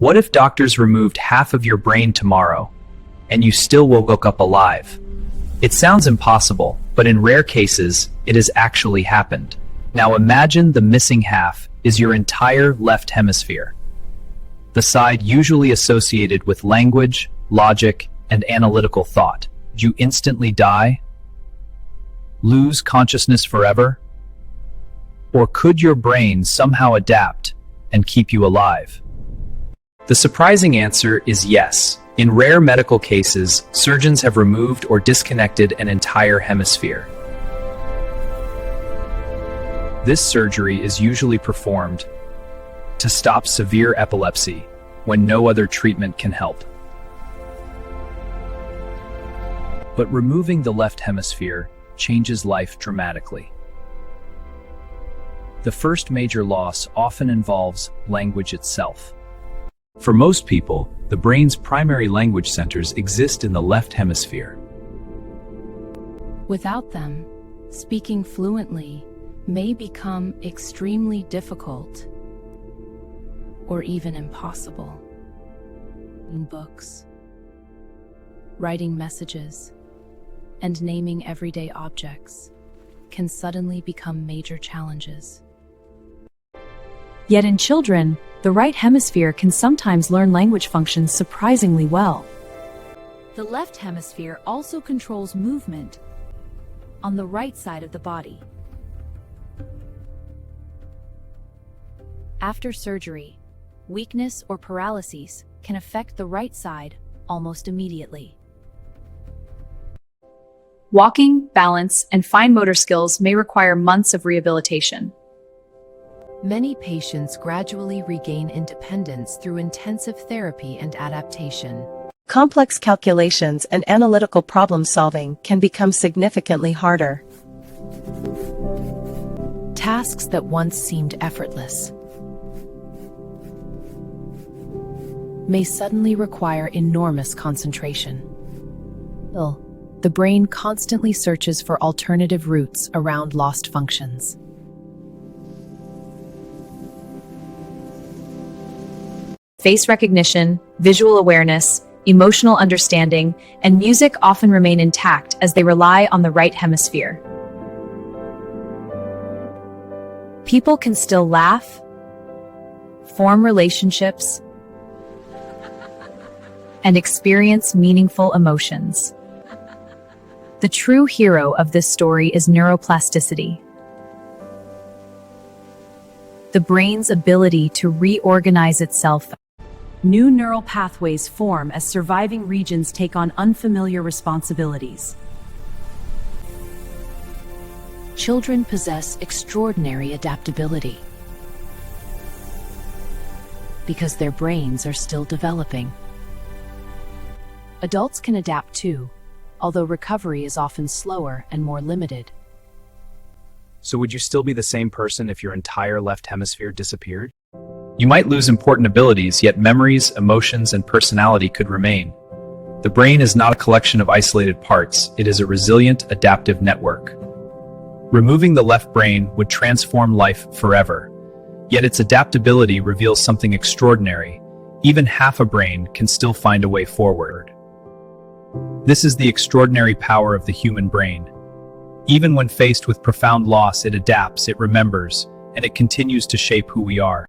What if doctors removed half of your brain tomorrow, and you still woke up alive? It sounds impossible, but in rare cases, it has actually happened. Now imagine the missing half is your entire left hemisphere, the side usually associated with language, logic, and analytical thought. Do you instantly die? Lose consciousness forever? Or could your brain somehow adapt and keep you alive? The surprising answer is yes. In rare medical cases, surgeons have removed or disconnected an entire hemisphere. This surgery is usually performed to stop severe epilepsy when no other treatment can help. But removing the left hemisphere changes life dramatically. The first major loss often involves language itself. For most people, the brain's primary language centers exist in the left hemisphere. Without them, speaking fluently may become extremely difficult or even impossible. In books, writing messages, and naming everyday objects can suddenly become major challenges. Yet in children, the right hemisphere can sometimes learn language functions surprisingly well. The left hemisphere also controls movement on the right side of the body. After surgery, weakness or paralysis can affect the right side almost immediately. Walking, balance, and fine motor skills may require months of rehabilitation. Many patients gradually regain independence through intensive therapy and adaptation. Complex calculations and analytical problem solving can become significantly harder. Tasks that once seemed effortless may suddenly require enormous concentration. The brain constantly searches for alternative routes around lost functions. Face recognition, visual awareness, emotional understanding, and music often remain intact as they rely on the right hemisphere. People can still laugh, form relationships, and experience meaningful emotions. The true hero of this story is neuroplasticity, the brain's ability to reorganize itself. New neural pathways form as surviving regions take on unfamiliar responsibilities. Children possess extraordinary adaptability because their brains are still developing. Adults can adapt too, although recovery is often slower and more limited. So would you still be the same person if your entire left hemisphere disappeared? You might lose important abilities, yet memories, emotions, and personality could remain. The brain is not a collection of isolated parts, it is a resilient, adaptive network. Removing the left brain would transform life forever, yet its adaptability reveals something extraordinary. Even half a brain can still find a way forward. This is the extraordinary power of the human brain. Even when faced with profound loss, it adapts, it remembers, and it continues to shape who we are.